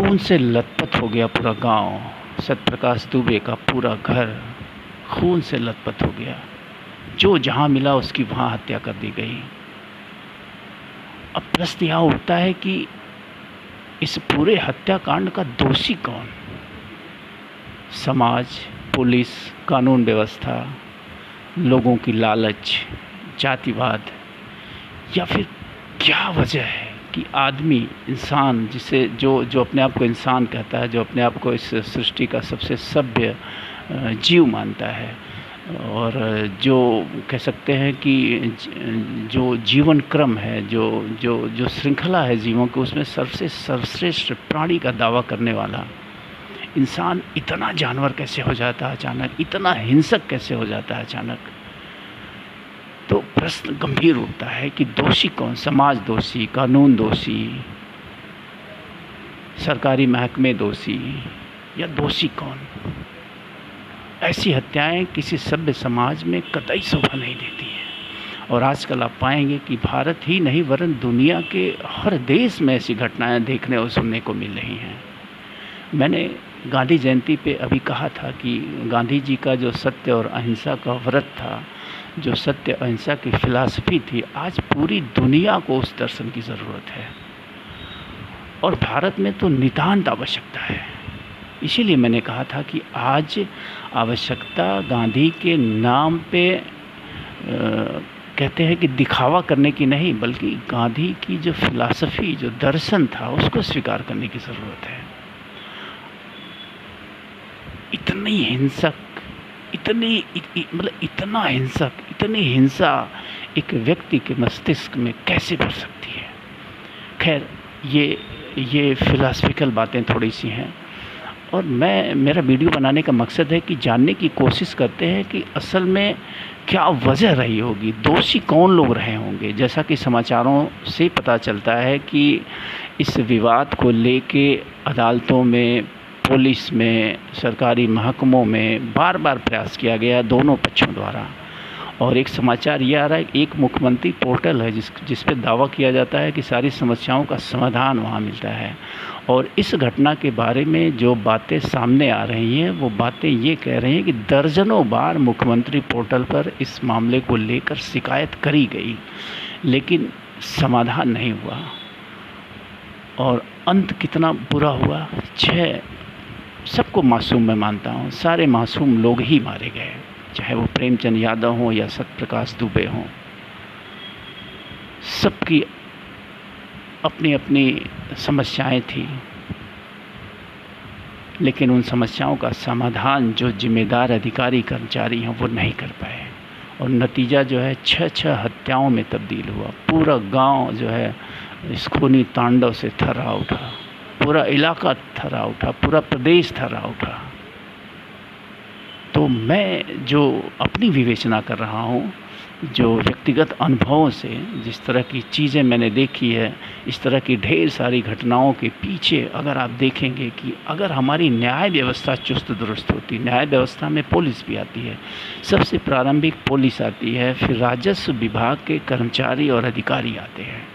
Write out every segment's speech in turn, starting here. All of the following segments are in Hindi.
खून से लथपथ हो गया पूरा गांव। सत्यप्रकाश दुबे का पूरा घर खून से लथपथ हो गया। जो जहां मिला उसकी वहां हत्या कर दी गई। अब प्रश्न यह उठता है कि इस पूरे हत्याकांड का दोषी कौन? समाज, पुलिस, कानून व्यवस्था, लोगों की लालच, जातिवाद, या फिर क्या वजह है कि आदमी, इंसान, जिसे जो जो अपने आप को इंसान कहता है, जो अपने आप को इस सृष्टि का सबसे सभ्य जीव मानता है, और जो कह सकते हैं कि जो जीवन क्रम है, जो जो जो श्रृंखला है जीवों की, उसमें सबसे सर्वश्रेष्ठ प्राणी का दावा करने वाला इंसान इतना जानवर कैसे हो जाता है अचानक? इतना हिंसक कैसे हो जाता है अचानक? तो प्रश्न गंभीर उठता है कि दोषी कौन? समाज दोषी, कानून दोषी, सरकारी महकमे दोषी, या दोषी कौन? ऐसी हत्याएं किसी सभ्य समाज में कतई शोभा नहीं देती हैं। और आजकल आप पाएंगे कि भारत ही नहीं वरन दुनिया के हर देश में ऐसी घटनाएं देखने और सुनने को मिल रही हैं। मैंने गांधी जयंती पे अभी कहा था कि गांधी जी का जो सत्य और अहिंसा का व्रत था, जो सत्य अहिंसा की फिलॉसफी थी, आज पूरी दुनिया को उस दर्शन की ज़रूरत है और भारत में तो नितांत आवश्यकता है। इसीलिए मैंने कहा था कि आज आवश्यकता गांधी के नाम पे कहते हैं कि दिखावा करने की नहीं, बल्कि गांधी की जो फिलॉसफी, जो दर्शन था, उसको स्वीकार करने की ज़रूरत है। इतनी हिंसक, इतना हिंसक, इतनी हिंसा एक व्यक्ति के मस्तिष्क में कैसे भर सकती है? खैर, ये फिलॉसफिकल बातें थोड़ी सी हैं, और मेरा वीडियो बनाने का मकसद है कि जानने की कोशिश करते हैं कि असल में क्या वजह रही होगी, दोषी कौन लोग रहे होंगे। जैसा कि समाचारों से पता चलता है कि इस विवाद को लेके अदालतों में, पुलिस में, सरकारी महकमों में बार बार प्रयास किया गया दोनों पक्षों द्वारा। और एक समाचार ये आ रहा है, एक मुख्यमंत्री पोर्टल है जिस पे दावा किया जाता है कि सारी समस्याओं का समाधान वहाँ मिलता है। और इस घटना के बारे में जो बातें सामने आ रही हैं, वो बातें ये कह रही हैं कि दर्जनों बार मुख्यमंत्री पोर्टल पर इस मामले को लेकर शिकायत करी गई, लेकिन समाधान नहीं हुआ। और अंत कितना बुरा हुआ, 6 सबको मासूम मैं मानता हूँ, सारे मासूम लोग ही मारे गए, चाहे वो प्रेमचंद यादव हों या सत्यप्रकाश दुबे हों। सबकी अपनी अपनी समस्याएं थी, लेकिन उन समस्याओं का समाधान जो जिम्मेदार अधिकारी कर्मचारी हैं वो नहीं कर पाए, और नतीजा जो है 6 हत्याओं में तब्दील हुआ। पूरा गांव जो है इस खूनी तांडव से थर्रा उठा, पूरा इलाका थर्रा उठा, पूरा प्रदेश थर्रा उठा। तो मैं जो अपनी विवेचना कर रहा हूँ, जो व्यक्तिगत अनुभवों से जिस तरह की चीज़ें मैंने देखी है, इस तरह की ढेर सारी घटनाओं के पीछे अगर आप देखेंगे कि अगर हमारी न्याय व्यवस्था चुस्त दुरुस्त होती, न्याय व्यवस्था में पुलिस भी आती है, सबसे प्रारंभिक पुलिस आती है, फिर राजस्व विभाग के कर्मचारी और अधिकारी आते हैं।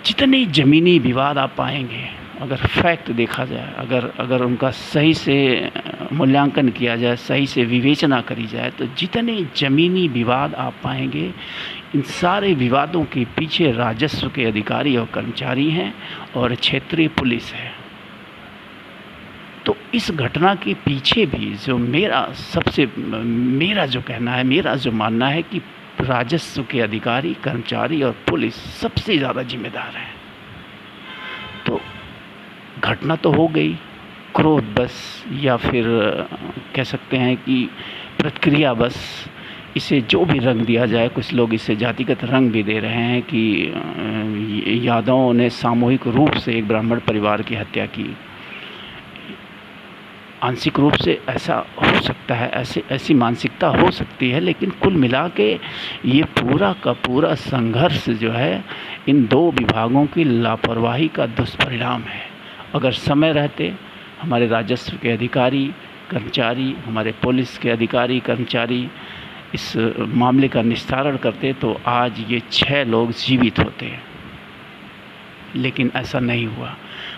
जितने ज़मीनी विवाद आप पाएंगे, अगर फैक्ट देखा जाए, अगर उनका सही से मूल्यांकन किया जाए, सही से विवेचना करी जाए, तो जितने ज़मीनी विवाद आप पाएंगे, इन सारे विवादों के पीछे राजस्व के अधिकारी और कर्मचारी हैं और क्षेत्रीय पुलिस है। तो इस घटना के पीछे भी जो मेरा जो कहना है, मेरा जो मानना है कि राजस्व के अधिकारी, कर्मचारी और पुलिस सबसे ज़्यादा जिम्मेदार हैं। तो घटना तो हो गई, क्रोध बस, या फिर कह सकते हैं कि प्रतिक्रिया बस, इसे जो भी रंग दिया जाए, कुछ लोग इसे जातिगत रंग भी दे रहे हैं कि यादवों ने सामूहिक रूप से एक ब्राह्मण परिवार की हत्या की। आंशिक रूप से ऐसा हो सकता है, ऐसी मानसिकता हो सकती है, लेकिन कुल मिला के ये पूरा का पूरा संघर्ष जो है इन 2 विभागों की लापरवाही का दुष्परिणाम है। अगर समय रहते हमारे राजस्व के अधिकारी कर्मचारी, हमारे पुलिस के अधिकारी कर्मचारी इस मामले का निस्तारण करते, तो आज ये 6 लोग जीवित होते हैं, लेकिन ऐसा नहीं हुआ।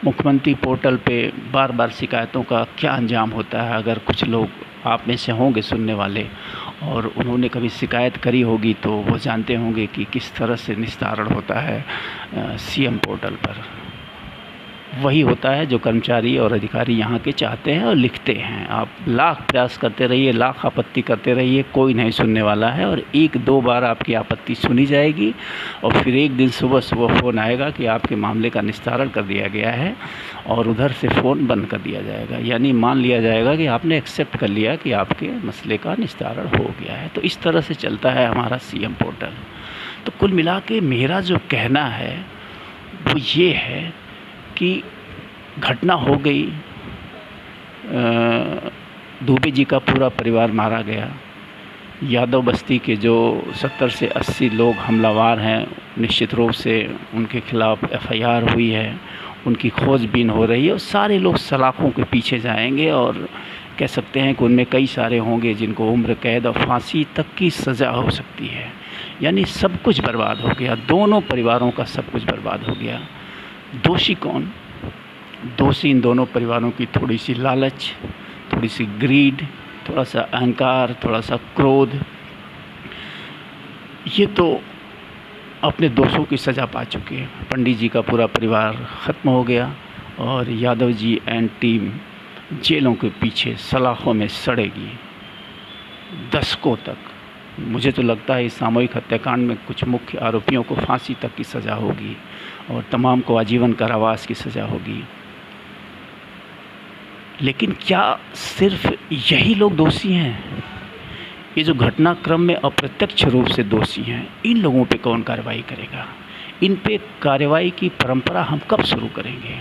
मुख्यमंत्री पोर्टल पे बार बार शिकायतों का क्या अंजाम होता है। अगर कुछ लोग आप में से होंगे सुनने वाले और उन्होंने कभी शिकायत करी होगी तो वो जानते होंगे कि किस तरह से निस्तारण होता है सीएम पोर्टल पर। वही होता है जो कर्मचारी और अधिकारी यहाँ के चाहते हैं और लिखते हैं। आप लाख प्रयास करते रहिए, लाख आपत्ति करते रहिए, कोई नहीं सुनने वाला है। और एक दो बार आपकी आपत्ति सुनी जाएगी और फिर एक दिन सुबह सुबह फ़ोन आएगा कि आपके मामले का निस्तारण कर दिया गया है और उधर से फ़ोन बंद कर दिया जाएगा। यानी मान लिया जाएगा कि आपने एक्सेप्ट कर लिया कि आपके मसले का निस्तारण हो गया है। तो इस तरह से चलता है हमारा सीएम पोर्टल। तो कुल मिला के मेरा जो कहना है वो ये है कि घटना हो गई, दुबे जी का पूरा परिवार मारा गया। यादव बस्ती के जो 70 से 80 लोग हमलावर हैं, निश्चित रूप से उनके खिलाफ़ एफआईआर हुई है, उनकी खोजबीन हो रही है और सारे लोग सलाखों के पीछे जाएंगे और कह सकते हैं कि उनमें कई सारे होंगे जिनको उम्र कैद और फांसी तक की सज़ा हो सकती है। यानी सब कुछ बर्बाद हो गया, दोनों परिवारों का सब कुछ बर्बाद हो गया। दोषी कौन? दोषी इन दोनों परिवारों की थोड़ी सी लालच, थोड़ी सी ग्रीड, थोड़ा सा अहंकार, थोड़ा सा क्रोध। ये तो अपने दोषों की सज़ा पा चुके हैं। पंडित जी का पूरा परिवार ख़त्म हो गया और यादव जी एंड टीम जेलों के पीछे सलाखों में सड़ेगी दशकों तक। मुझे तो लगता है इस सामूहिक हत्याकांड में कुछ मुख्य आरोपियों को फांसी तक की सज़ा होगी और तमाम को आजीवन कारावास की सज़ा होगी। लेकिन क्या सिर्फ यही लोग दोषी हैं? ये जो घटनाक्रम में अप्रत्यक्ष रूप से दोषी हैं, इन लोगों पे कौन कार्रवाई करेगा? इन पे कार्रवाई की परंपरा हम कब शुरू करेंगे?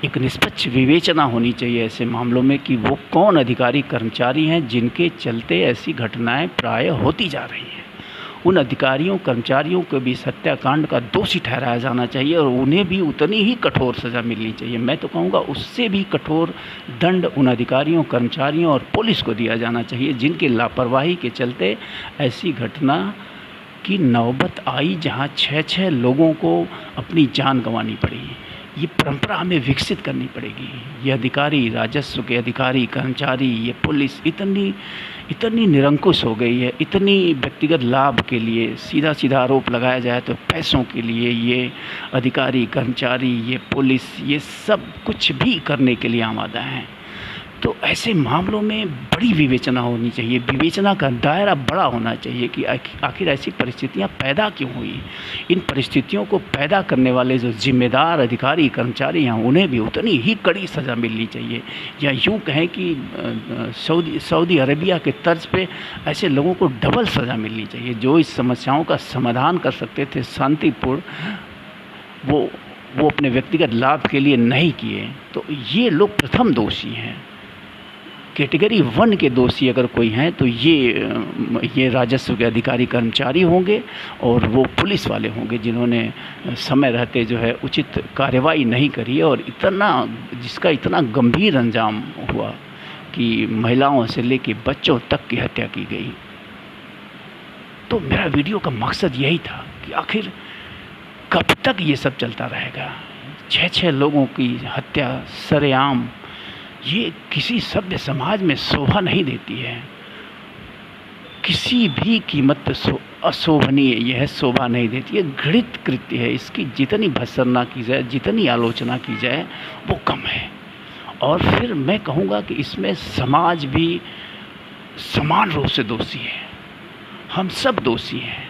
एक निष्पक्ष विवेचना होनी चाहिए ऐसे मामलों में कि वो कौन अधिकारी कर्मचारी हैं जिनके चलते ऐसी घटनाएं प्राय होती जा रही हैं। उन अधिकारियों कर्मचारियों को भी हत्याकांड का दोषी ठहराया जाना चाहिए और उन्हें भी उतनी ही कठोर सज़ा मिलनी चाहिए। मैं तो कहूँगा उससे भी कठोर दंड उन अधिकारियों कर्मचारियों और पुलिस को दिया जाना चाहिए जिनके लापरवाही के चलते ऐसी घटना की नौबत आई जहाँ 6-6 लोगों को अपनी जान गंवानी पड़ी। ये परंपरा हमें विकसित करनी पड़ेगी। ये अधिकारी, राजस्व के अधिकारी, कर्मचारी, ये पुलिस इतनी निरंकुश हो गई है, इतनी व्यक्तिगत लाभ के लिए सीधा सीधा आरोप लगाया जाए तो पैसों के लिए ये अधिकारी, कर्मचारी, ये पुलिस, ये सब कुछ भी करने के लिए आमादा हैं। तो ऐसे मामलों में बड़ी विवेचना होनी चाहिए। विवेचना का दायरा बड़ा होना चाहिए कि आखिर ऐसी परिस्थितियां पैदा क्यों हुई। इन परिस्थितियों को पैदा करने वाले जो जिम्मेदार अधिकारी कर्मचारी हैं उन्हें भी उतनी ही कड़ी सज़ा मिलनी चाहिए। या यूँ कहें कि सऊदी अरेबिया के तर्ज पे ऐसे लोगों को डबल सज़ा मिलनी चाहिए। जो इस समस्याओं का समाधान कर सकते थे शांतिपूर्ण, वो अपने व्यक्तिगत लाभ के लिए नहीं किए। तो ये लोग प्रथम दोषी हैं। कैटेगरी 1 के दोषी अगर कोई हैं तो ये राजस्व के अधिकारी कर्मचारी होंगे और वो पुलिस वाले होंगे जिन्होंने समय रहते जो है उचित कार्रवाई नहीं करी और जिसका इतना गंभीर अंजाम हुआ कि महिलाओं से लेकर बच्चों तक की हत्या की गई। तो मेरा वीडियो का मकसद यही था कि आखिर कब तक ये सब चलता रहेगा। 6-6 लोगों की हत्या सरेआम, ये किसी सभ्य समाज में शोभा नहीं देती है। किसी भी कीमत पर अशोभनीय यह शोभा नहीं देती है। घृणित कृत्य है। इसकी जितनी भर्त्सना की जाए, जितनी आलोचना की जाए वो कम है। और फिर मैं कहूँगा कि इसमें समाज भी समान रूप से दोषी है। हम सब दोषी हैं।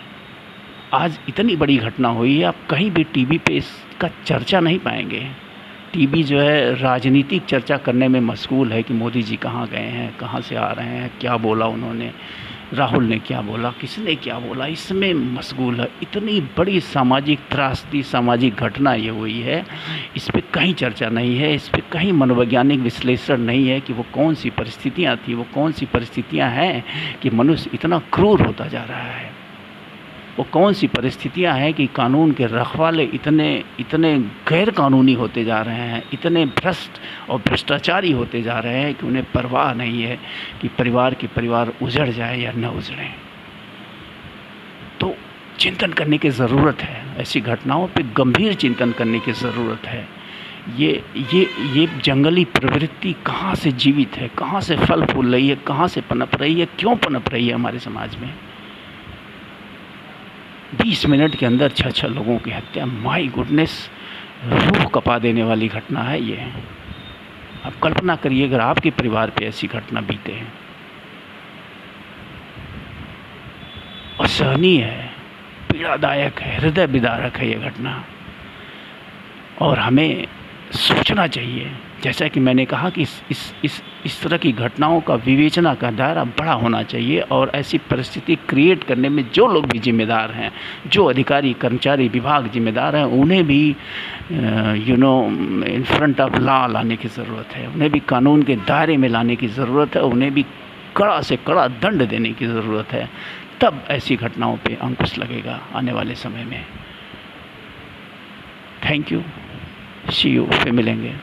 आज इतनी बड़ी घटना हुई है, आप कहीं भी टीवी पे इसका चर्चा नहीं पाएंगे। टीवी जो है राजनीतिक चर्चा करने में मशगूल है कि मोदी जी कहाँ गए हैं, कहाँ से आ रहे हैं, क्या बोला उन्होंने, राहुल ने क्या बोला, किसने क्या बोला, इसमें मशगूल है। इतनी बड़ी सामाजिक त्रासदी, सामाजिक घटना ये हुई है, इस पर कहीं चर्चा नहीं है, इस पर कहीं मनोवैज्ञानिक विश्लेषण नहीं है कि वो कौन सी परिस्थितियाँ थी, वो कौन सी परिस्थितियाँ हैं कि मनुष्य इतना क्रूर होता जा रहा है। वो कौन सी परिस्थितियां हैं कि कानून के रखवाले इतने गैर कानूनी होते जा रहे हैं, इतने भ्रष्ट और भ्रष्टाचारी होते जा रहे हैं कि उन्हें परवाह नहीं है कि परिवार उजड़ जाए या न उजड़े। तो चिंतन करने की ज़रूरत है, ऐसी घटनाओं पे गंभीर चिंतन करने की ज़रूरत है। ये जंगली प्रवृत्ति कहाँ से जीवित है, कहाँ से फल फूल रही है, कहाँ से पनप रही है, क्यों पनप रही है हमारे समाज में? 20 मिनट के अंदर 6-6 लोगों की हत्या, माय गुडनेस, रूह कँपा देने वाली घटना है ये। आप कल्पना करिए अगर आपके परिवार पे ऐसी घटना बीते। असहनीय है, पीड़ादायक है, हृदय विदारक है ये घटना। और हमें सोचना चाहिए, जैसा कि मैंने कहा कि इस तरह की घटनाओं का विवेचना का दायरा बड़ा होना चाहिए, और ऐसी परिस्थिति क्रिएट करने में जो लोग भी जिम्मेदार हैं, जो अधिकारी कर्मचारी विभाग जिम्मेदार हैं, उन्हें भी इन फ्रंट ऑफ लॉ लाने की ज़रूरत है, उन्हें भी कानून के दायरे में लाने की ज़रूरत है, उन्हें भी कड़ा से कड़ा दंड देने की ज़रूरत है। तब ऐसी घटनाओं पे अंकुश लगेगा आने वाले समय में। थैंक यू, सी यू, फिर मिलेंगे।